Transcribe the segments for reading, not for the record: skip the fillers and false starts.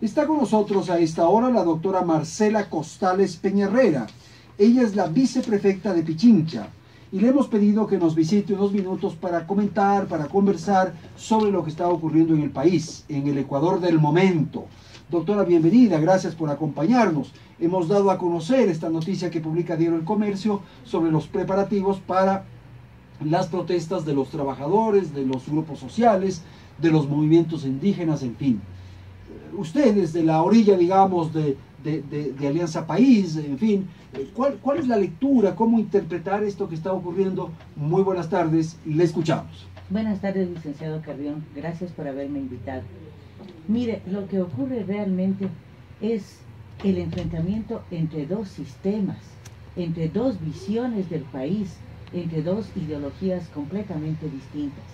Está con nosotros a esta hora la doctora Marcela Costales Peñarrera. Ella es la viceprefecta de Pichincha y le hemos pedido que nos visite unos minutos para comentar, para conversar sobre lo que está ocurriendo en el país, en el Ecuador del momento. Doctora, bienvenida, gracias por acompañarnos. Hemos dado a conocer esta noticia que publica Diario El Comercio sobre los preparativos para las protestas de los trabajadores, de los grupos sociales, de los movimientos indígenas, en fin. Usted desde la orilla, digamos, de Alianza País, en fin, ¿cuál es la lectura? ¿Cómo interpretar esto que está ocurriendo? Muy buenas tardes, le escuchamos. Buenas tardes, licenciado Carrión, gracias por haberme invitado. Mire, lo que ocurre realmente es el enfrentamiento entre dos sistemas, entre dos visiones del país, entre dos ideologías completamente distintas.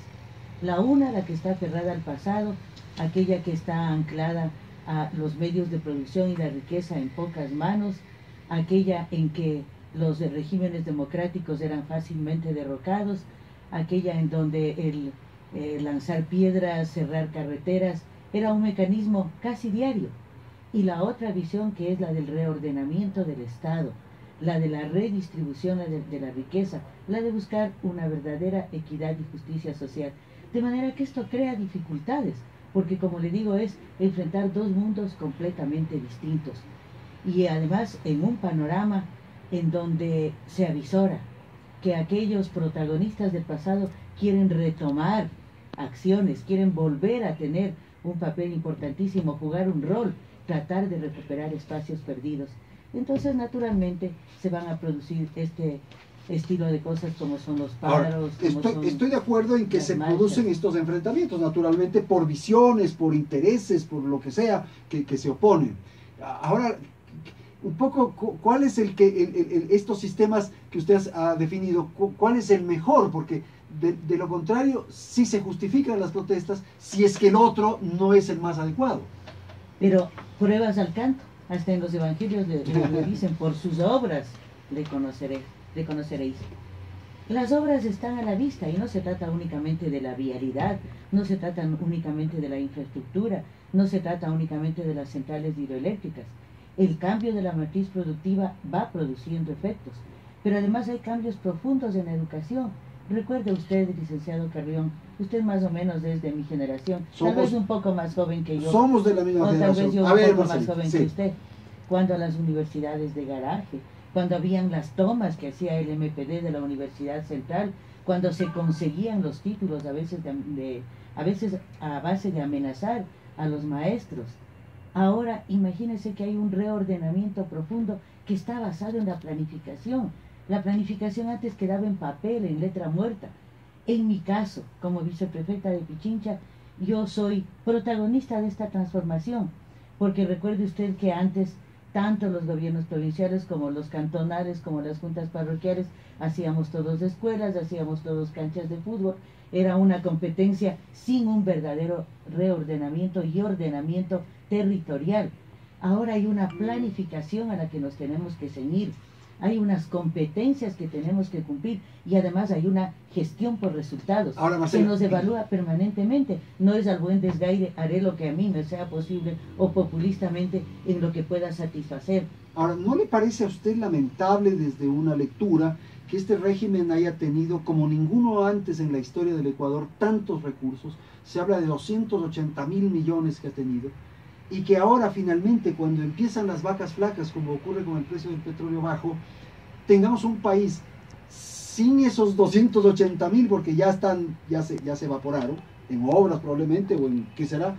La una, la que está aferrada al pasado, aquella que está anclada a los medios de producción y la riqueza en pocas manos, aquella en que los regímenes democráticos eran fácilmente derrocados, aquella en donde el lanzar piedras, cerrar carreteras, era un mecanismo casi diario. Y la otra visión, que es la del reordenamiento del Estado, la de la redistribución de la riqueza, la de buscar una verdadera equidad y justicia social. De manera que esto crea dificultades, porque como le digo, es enfrentar dos mundos completamente distintos. Y además en un panorama en donde se avisora que aquellos protagonistas del pasado quieren retomar acciones, quieren volver a tener un papel importantísimo, jugar un rol, tratar de recuperar espacios perdidos. Entonces, naturalmente, se van a producir este estilo de cosas como son los paros. Estoy de acuerdo en que se producen estos enfrentamientos, naturalmente, por visiones, por intereses, por lo que sea, que se oponen. Ahora, un poco, ¿cuál es estos sistemas que usted ha definido, cuál es el mejor? Porque de lo contrario, sí se justifican las protestas si es que el otro no es el más adecuado. Pero pruebas al canto, hasta en los evangelios le dicen, por sus obras le conoceréis. Las obras están a la vista y no se trata únicamente de la vialidad, no se trata únicamente de la infraestructura, no se trata únicamente de las centrales hidroeléctricas. El cambio de la matriz productiva va produciendo efectos, pero además hay cambios profundos en la educación. Recuerde usted, licenciado Carrión, usted más o menos es de mi generación, tal vez un poco más joven que yo. Somos de la misma generación. O tal vez yo un poco más joven que usted. Cuando a las universidades de garaje, cuando habían las tomas que hacía el MPD de la Universidad Central, cuando se conseguían los títulos a veces a base de amenazar a los maestros. Ahora imagínense que hay un reordenamiento profundo que está basado en la planificación. La planificación antes quedaba en papel, en letra muerta. En mi caso, como viceprefecta de Pichincha, yo soy protagonista de esta transformación, porque recuerde usted que antes tanto los gobiernos provinciales como los cantonales, como las juntas parroquiales, hacíamos todos escuelas, hacíamos todos canchas de fútbol. Era una competencia sin un verdadero reordenamiento y ordenamiento territorial. Ahora hay una planificación a la que nos tenemos que ceñir. Hay unas competencias que tenemos que cumplir y además hay una gestión por resultados. Ahora, Marcela, que nos evalúa permanentemente. No es al buen desgaire, haré lo que a mí me sea posible o populistamente en lo que pueda satisfacer. Ahora, ¿no le parece a usted lamentable desde una lectura que este régimen haya tenido, como ninguno antes en la historia del Ecuador, tantos recursos? Se habla de 280.000 millones que ha tenido. Y que ahora finalmente, cuando empiezan las vacas flacas, como ocurre con el precio del petróleo bajo, tengamos un país sin esos 280.000, porque ya se evaporaron, en obras probablemente, o en qué será,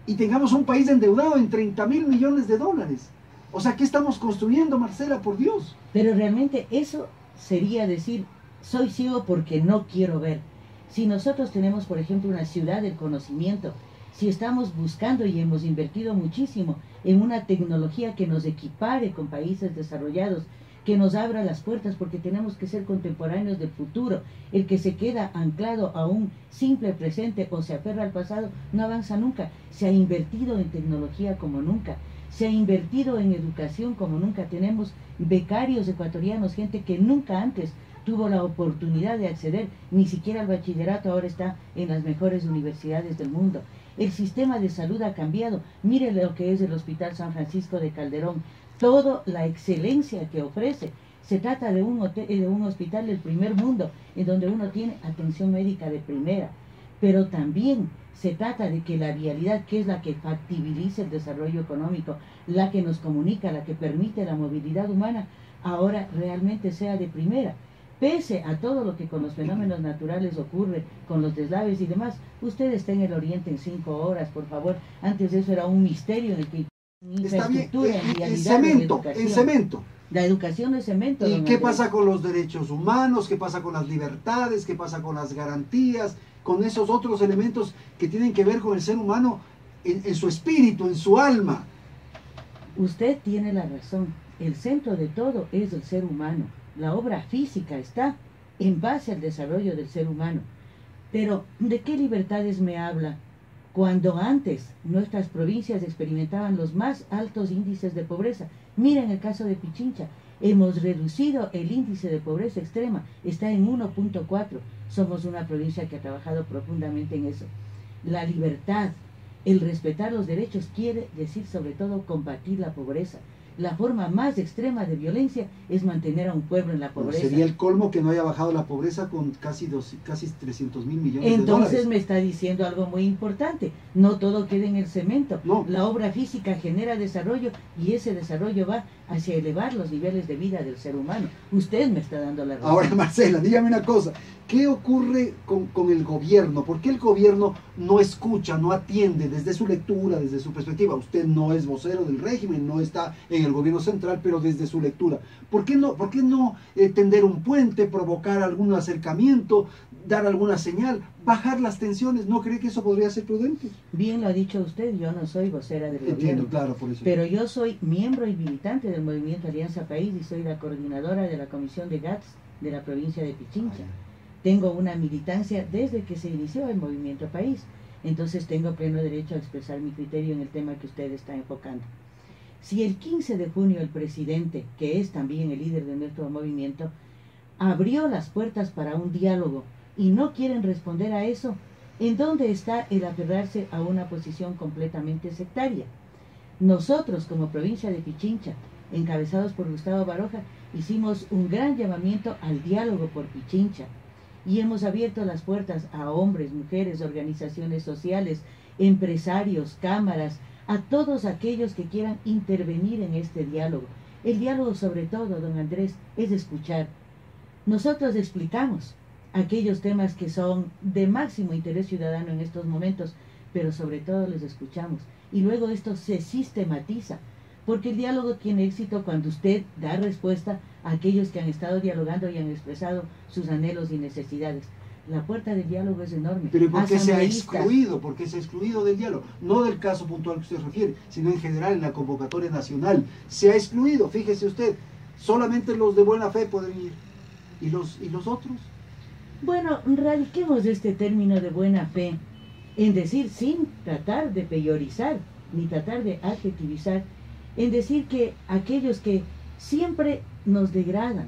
y tengamos un país endeudado en 30.000 millones de dólares. O sea, ¿qué estamos construyendo, Marcela, por Dios? Pero realmente eso sería decir, soy ciego porque no quiero ver. Si nosotros tenemos, por ejemplo, una ciudad del conocimiento, si estamos buscando y hemos invertido muchísimo en una tecnología que nos equipare con países desarrollados, que nos abra las puertas, porque tenemos que ser contemporáneos del futuro. El que se queda anclado a un simple presente o se aferra al pasado no avanza nunca. Se ha invertido en tecnología como nunca, se ha invertido en educación como nunca. Tenemos becarios ecuatorianos, gente que nunca antes tuvo la oportunidad de acceder ni siquiera al bachillerato, ahora está en las mejores universidades del mundo. el sistema de salud ha cambiado. Mire lo que es el Hospital San Francisco de Calderón, toda la excelencia que ofrece. Se trata de un hospital del primer mundo, en donde uno tiene atención médica de primera, pero también se trata de que la vialidad, que es la que factibiliza el desarrollo económico, la que nos comunica, la que permite la movilidad humana, ahora realmente sea de primera. Pese a todo lo que con los fenómenos naturales ocurre, con los deslaves y demás, usted está en el oriente en 5 horas, por favor. Antes de eso era un misterio en el que está bien, en vialidad, cemento, en cemento. La educación es cemento. ¿Y qué pasa con los derechos humanos? ¿Qué pasa con las libertades? ¿Qué pasa con las garantías? Con esos otros elementos que tienen que ver con el ser humano en su espíritu, en su alma. Usted tiene la razón. El centro de todo es el ser humano. La obra física está en base al desarrollo del ser humano. Pero, ¿de qué libertades me habla? Cuando antes nuestras provincias experimentaban los más altos índices de pobreza. Miren el caso de Pichincha. Hemos reducido el índice de pobreza extrema. Está en 1.4. Somos una provincia que ha trabajado profundamente en eso. La libertad, el respetar los derechos, quiere decir sobre todo combatir la pobreza. La forma más extrema de violencia es mantener a un pueblo en la pobreza. Sería el colmo que no haya bajado la pobreza con casi 300.000 millones de dólares. Entonces me está diciendo algo muy importante. No todo queda en el cemento. No. La obra física genera desarrollo y ese desarrollo va hacia elevar los niveles de vida del ser humano. Usted me está dando la razón. Ahora, Marcela, dígame una cosa. ¿Qué ocurre con el gobierno? ¿Por qué el gobierno no escucha, no atiende desde su lectura, desde su perspectiva? Usted no es vocero del régimen, no está en el gobierno central, pero desde su lectura. ¿Por qué no tender un puente, provocar algún acercamiento, dar alguna señal, bajar las tensiones? ¿No cree que eso podría ser prudente? Bien lo ha dicho usted, yo no soy vocera del Entiendo, gobierno. claro, por eso. Pero yo soy miembro y militante del Movimiento Alianza País y soy la coordinadora de la Comisión de GATS de la provincia de Pichincha. Tengo una militancia desde que se inició el Movimiento País, entonces tengo pleno derecho a expresar mi criterio en el tema que usted está enfocando. Si el 15 de junio el presidente, que es también el líder de nuestro movimiento, abrió las puertas para un diálogo y no quieren responder a eso, ¿en dónde está el aferrarse a una posición completamente sectaria? Nosotros, como provincia de Pichincha, encabezados por Gustavo Baroja, hicimos un gran llamamiento al diálogo por Pichincha y hemos abierto las puertas a hombres, mujeres, organizaciones sociales, empresarios, cámaras, a todos aquellos que quieran intervenir en este diálogo. El diálogo, sobre todo, don Andrés, es escuchar. Nosotros explicamos aquellos temas que son de máximo interés ciudadano en estos momentos, pero sobre todo les escuchamos. Y luego esto se sistematiza, porque el diálogo tiene éxito cuando usted da respuesta a aquellos que han estado dialogando y han expresado sus anhelos y necesidades. La puerta del diálogo es enorme. Pero ¿por qué se ha excluido? ¿Por qué se ha excluido del diálogo? No del caso puntual que usted refiere, sino en general en la convocatoria nacional. Se ha excluido, fíjese usted, solamente los de buena fe pueden ir. ¿Y los otros? Bueno, radiquemos este término de buena fe en decir, sin tratar de peyorizar, ni tratar de adjetivizar, en decir que aquellos que siempre nos degradan,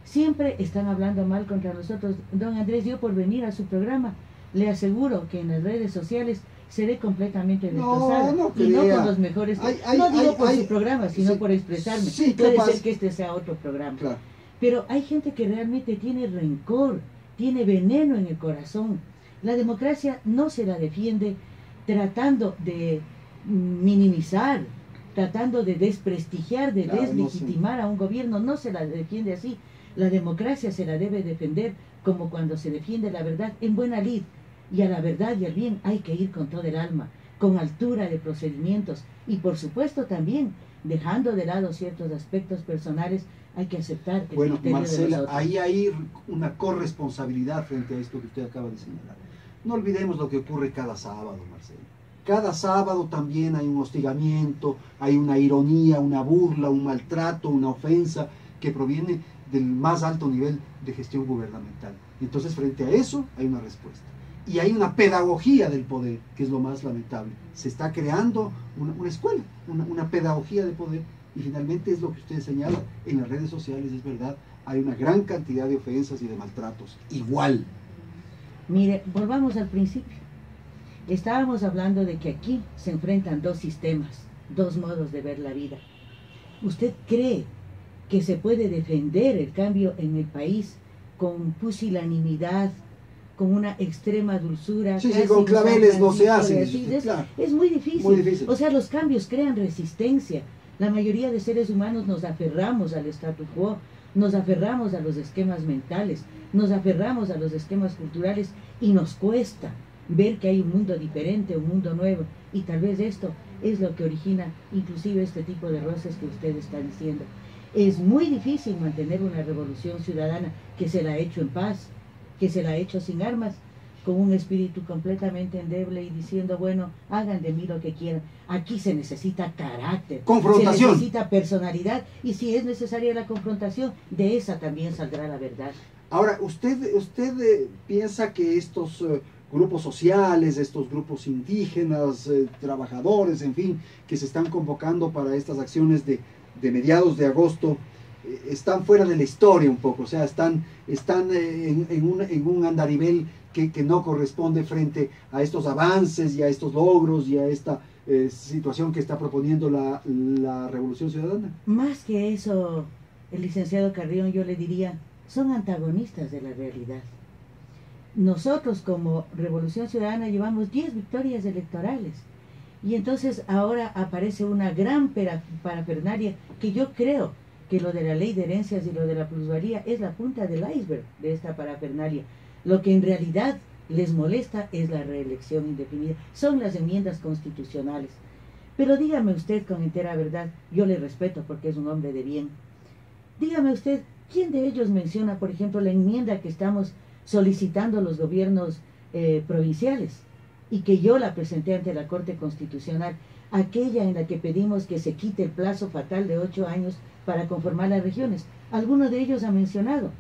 siempre están hablando mal contra nosotros. Don Andrés, yo por venir a su programa, le aseguro que en las redes sociales seré completamente destrozada. Y no con los mejores... no digo por su programa, sino por expresarme. Sí, puede capaz. ser que este sea otro programa. Claro. Pero hay gente que realmente tiene rencor, tiene veneno en el corazón. La democracia no se la defiende tratando de minimizar, tratando de desprestigiar, de deslegitimar a un gobierno. No se la defiende así. La democracia se la debe defender como cuando se defiende la verdad en buena lid. Y a la verdad y al bien hay que ir con todo el alma, con altura de procedimientos y por supuesto también dejando de lado ciertos aspectos personales. Hay que aceptar el bueno, criterio Marcela, de los otros. ahí hay una corresponsabilidad frente a esto que usted acaba de señalar. No olvidemos lo que ocurre cada sábado, Marcela. Cada sábado también hay un hostigamiento, hay una ironía, una burla, un maltrato, una ofensa que proviene del más alto nivel de gestión gubernamental. Entonces, frente a eso, hay una respuesta. Y hay una pedagogía del poder, que es lo más lamentable. Se está creando una escuela, una pedagogía de poder. Y finalmente es lo que usted señala en las redes sociales, es verdad, hay una gran cantidad de ofensas y de maltratos. Igual. Mire, volvamos al principio. Estábamos hablando de que aquí se enfrentan dos sistemas, dos modos de ver la vida. ¿Usted cree que se puede defender el cambio en el país con pusilanimidad, con una extrema dulzura? Sí, con claveles no se hace. Claro. Es muy difícil. Muy difícil. O sea, los cambios crean resistencia. La mayoría de seres humanos nos aferramos al statu quo, nos aferramos a los esquemas mentales, nos aferramos a los esquemas culturales y nos cuesta ver que hay un mundo diferente, un mundo nuevo. Y tal vez esto es lo que origina inclusive este tipo de roces que usted está diciendo. Es muy difícil mantener una revolución ciudadana que se la ha hecho en paz, que se la ha hecho sin armas, con un espíritu completamente endeble y diciendo, bueno, hagan de mí lo que quieran. Aquí se necesita carácter, confrontación, se necesita personalidad, y si es necesaria la confrontación, de esa también saldrá la verdad. Ahora, ¿usted piensa que estos grupos sociales, estos grupos indígenas, trabajadores, en fin, que se están convocando para estas acciones de mediados de agosto, están fuera de la historia un poco? O sea, están en un andarivel que no corresponde frente a estos avances y a estos logros y a esta situación que está proponiendo la Revolución Ciudadana. Más que eso, el licenciado Carrión, yo le diría, son antagonistas de la realidad. Nosotros como Revolución Ciudadana llevamos 10 victorias electorales y entonces ahora aparece una gran parafernalia que yo creo que lo de la ley de herencias y lo de la plusvalía es la punta del iceberg de esta parafernalia. Lo que en realidad les molesta es la reelección indefinida, son las enmiendas constitucionales. Pero dígame usted con entera verdad, yo le respeto porque es un hombre de bien. Dígame usted, ¿quién de ellos menciona, por ejemplo, la enmienda que estamos solicitando los gobiernos provinciales y que yo la presenté ante la Corte Constitucional, aquella en la que pedimos que se quite el plazo fatal de 8 años para conformar las regiones? Alguno de ellos ha mencionado.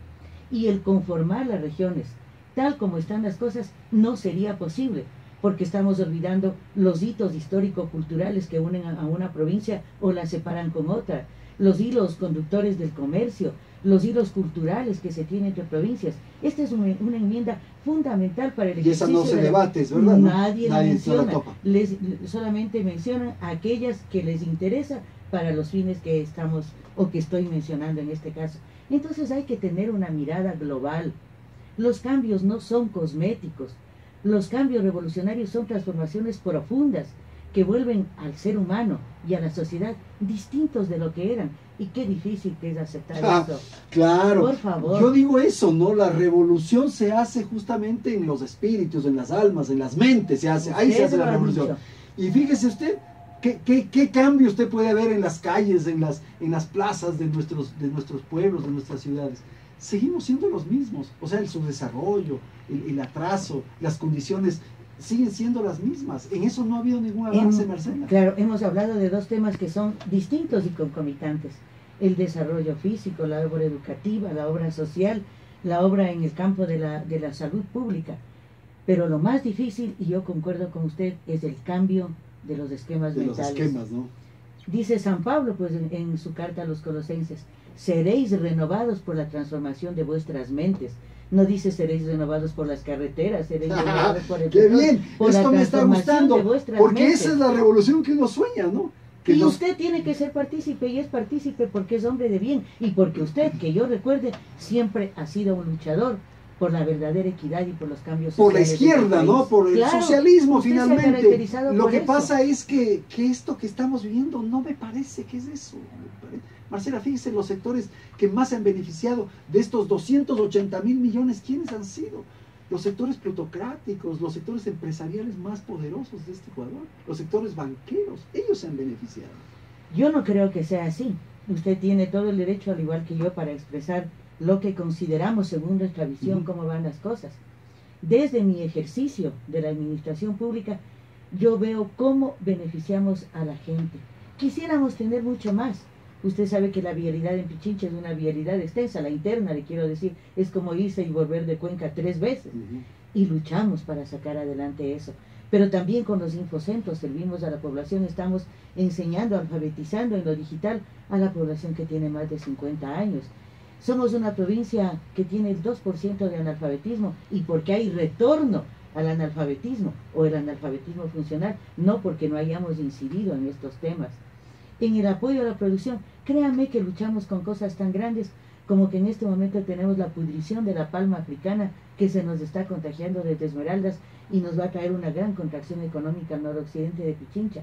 Y el conformar las regiones, tal como están las cosas, no sería posible, porque estamos olvidando los hitos histórico-culturales que unen a una provincia o la separan con otra, los hilos conductores del comercio, los hilos culturales que se tienen entre provincias. Esta es una enmienda fundamental para el ejercicio. Y esa no se debate, es verdad. Nadie la menciona, la topa. Solamente mencionan aquellas que les interesa para los fines que estamos o que estoy mencionando en este caso. Entonces hay que tener una mirada global. Los cambios no son cosméticos. Los cambios revolucionarios son transformaciones profundas que vuelven al ser humano y a la sociedad distintos de lo que eran. Y qué difícil que es aceptar esto. Claro, por favor. Yo digo eso, ¿no? La revolución se hace justamente en los espíritus, en las almas, en las mentes, ahí se hace la revolución. Y fíjese usted, ¿qué cambio usted puede ver en las calles, en las plazas de nuestros pueblos, de nuestras ciudades? Seguimos siendo los mismos, o sea, el subdesarrollo, el atraso, las condiciones siguen siendo las mismas. En eso no ha habido ningún avance, Marcela. Claro, hemos hablado de dos temas que son distintos y concomitantes: el desarrollo físico, la obra educativa, la obra social, la obra en el campo de la salud pública. Pero lo más difícil, y yo concuerdo con usted, es el cambio de los esquemas mentales. Los esquemas, ¿no? Dice San Pablo, pues, en su carta a los Colosenses: seréis renovados por la transformación de vuestras mentes. No dice seréis renovados por las carreteras, seréis renovados por el ¡Qué bien! por Esto la me está gustando, porque mentes. esa es la revolución que uno sueña, ¿no? Que y usted tiene que ser partícipe, y es partícipe porque es hombre de bien, y porque usted, que yo recuerde, siempre ha sido un luchador por la verdadera equidad y por los cambios por la izquierda, ¿no? Por el socialismo, finalmente. Lo que eso. pasa es que esto que estamos viviendo no me parece que es eso. Marcela, fíjese, los sectores que más se han beneficiado de estos 280.000 millones, ¿quiénes han sido? Los sectores plutocráticos, los sectores empresariales más poderosos de este Ecuador, los sectores banqueros, ellos se han beneficiado. Yo no creo que sea así. Usted tiene todo el derecho, al igual que yo, para expresar lo que consideramos según nuestra visión, cómo van las cosas. Desde mi ejercicio de la administración pública, yo veo cómo beneficiamos a la gente. Quisiéramos tener mucho más. Usted sabe que la vialidad en Pichincha es una vialidad extensa, la interna, le quiero decir, es como irse y volver de Cuenca 3 veces. Y luchamos para sacar adelante eso. Pero también con los infocentros servimos a la población, estamos enseñando, alfabetizando en lo digital a la población que tiene más de 50 años. Somos una provincia que tiene el 2% de analfabetismo, y porque hay retorno al analfabetismo o el analfabetismo funcional, no porque no hayamos incidido en estos temas. En el apoyo a la producción, créanme que luchamos con cosas tan grandes como que en este momento tenemos la pudrición de la palma africana que se nos está contagiando desde Esmeraldas y nos va a traer una gran contracción económica al noroccidente de Pichincha.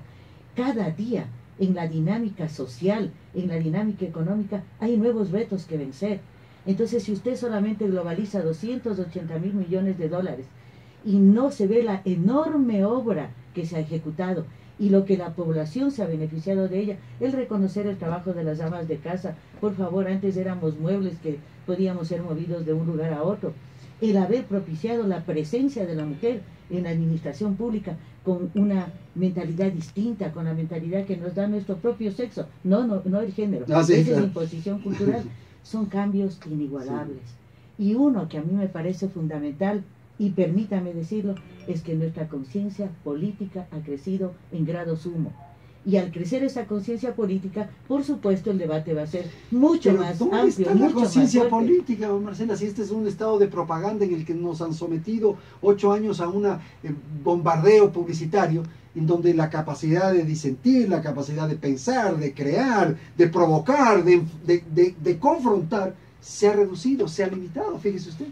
Cada día, en la dinámica social, en la dinámica económica, hay nuevos retos que vencer. Entonces, si usted solamente globaliza 280.000 millones de dólares y no se ve la enorme obra que se ha ejecutado y lo que la población se ha beneficiado de ella, el reconocer el trabajo de las amas de casa, por favor, antes éramos muebles que podíamos ser movidos de un lugar a otro, el haber propiciado la presencia de la mujer en la administración pública con una mentalidad distinta, con la mentalidad que nos da nuestro propio sexo, no el género, esa es la imposición cultural, son cambios inigualables. Y uno que a mí me parece fundamental, y permítame decirlo, es que nuestra conciencia política ha crecido en grado sumo. Y al crecer esa conciencia política, por supuesto el debate va a ser mucho más amplio. ¿Dónde está la conciencia política, Marcela? Si este es un estado de propaganda en el que nos han sometido 8 años a un bombardeo publicitario, en donde la capacidad de disentir, la capacidad de pensar, de crear, de provocar, de confrontar, se ha reducido, se ha limitado, fíjese usted.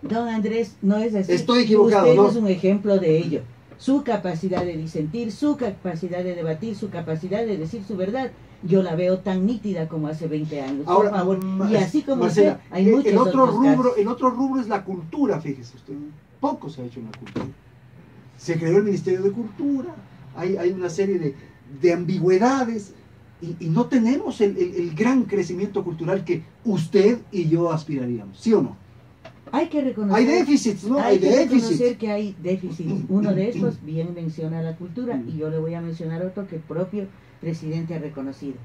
Don Andrés, no es así. Estoy equivocado, usted ¿no? Es un ejemplo de ello. Su capacidad de disentir, su capacidad de debatir, su capacidad de decir su verdad, yo la veo tan nítida como hace 20 años. Ahora, por favor. Y así como Marcela, usted, hay muchos otros casos. El otro rubro es la cultura, fíjese usted. Poco se ha hecho en la cultura. Se creó el Ministerio de Cultura, hay una serie de ambigüedades y no tenemos el gran crecimiento cultural que usted y yo aspiraríamos, ¿sí o no? Hay que reconocer, hay déficits, ¿no? Hay que reconocer que hay déficits. Uno de estos bien menciona la cultura y yo le voy a mencionar otro que el propio presidente ha reconocido.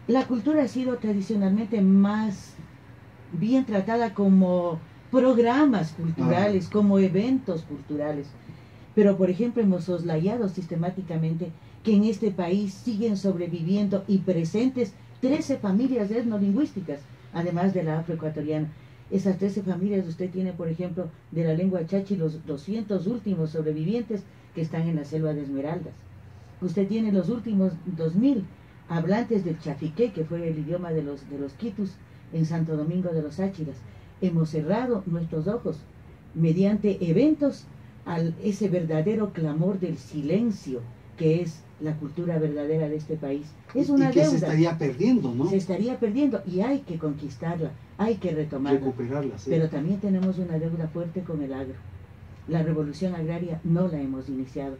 La cultura ha sido tradicionalmente más bien tratada como programas culturales, como eventos culturales. Pero, por ejemplo, hemos soslayado sistemáticamente que en este país siguen sobreviviendo y presentes 13 familias etnolingüísticas, además de la afroecuatoriana. Esas 13 familias, usted tiene, por ejemplo, de la lengua chachi los 200 últimos sobrevivientes que están en la selva de Esmeraldas. Usted tiene los últimos 2000 hablantes del chafiqué, que fue el idioma de los quitus, en Santo Domingo de los Áchiras. Hemos cerrado nuestros ojos mediante eventos a ese verdadero clamor del silencio, que es la cultura verdadera de este país. Es una y que deuda. se estaría perdiendo, ¿no? Se estaría perdiendo y hay que conquistarla, hay que retomarla. Recuperarla, sí. Pero también tenemos una deuda fuerte con el agro. La revolución agraria no la hemos iniciado.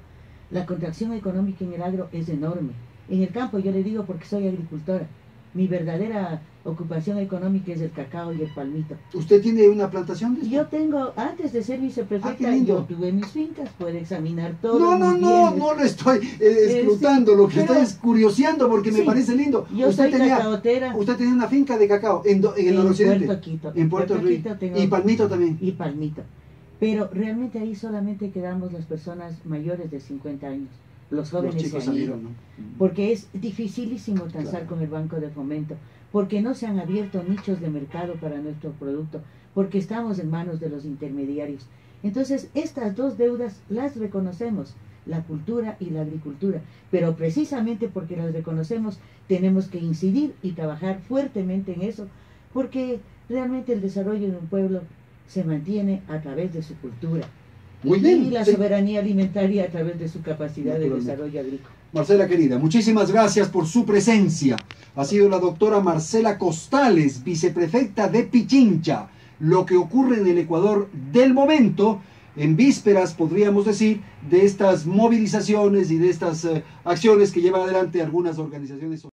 La contracción económica en el agro es enorme. En el campo, yo le digo porque soy agricultora, mi verdadera ocupación económica es el cacao y el palmito. ¿Usted tiene una plantación de esto? Yo tengo, antes de ser viceprefecta, yo tuve mis fincas, puede examinar todo. No lo estoy escrutando, lo que estoy es curioseando porque me parece lindo. Yo soy cacaotera. Usted tenía una finca de cacao en el noroccidente. Puerto Quito. En Puerto Rico. Y palmito también. Y palmito. Pero realmente ahí solamente quedamos las personas mayores de 50 años. Los jóvenes se han ido, ¿no? Porque es dificilísimo transar con el Banco de Fomento, porque no se han abierto nichos de mercado para nuestro producto, porque estamos en manos de los intermediarios. Entonces, estas dos deudas las reconocemos, la cultura y la agricultura, pero precisamente porque las reconocemos, tenemos que incidir y trabajar fuertemente en eso, porque realmente el desarrollo de un pueblo se mantiene a través de su cultura. Muy bien. Y la soberanía alimentaria a través de su capacidad de desarrollo agrícola. Marcela querida, muchísimas gracias por su presencia. Ha sido la doctora Marcela Costales, viceprefecta de Pichincha. Lo que ocurre en el Ecuador del momento, en vísperas, podríamos decir, de estas movilizaciones y de estas acciones que llevan adelante algunas organizaciones sociales.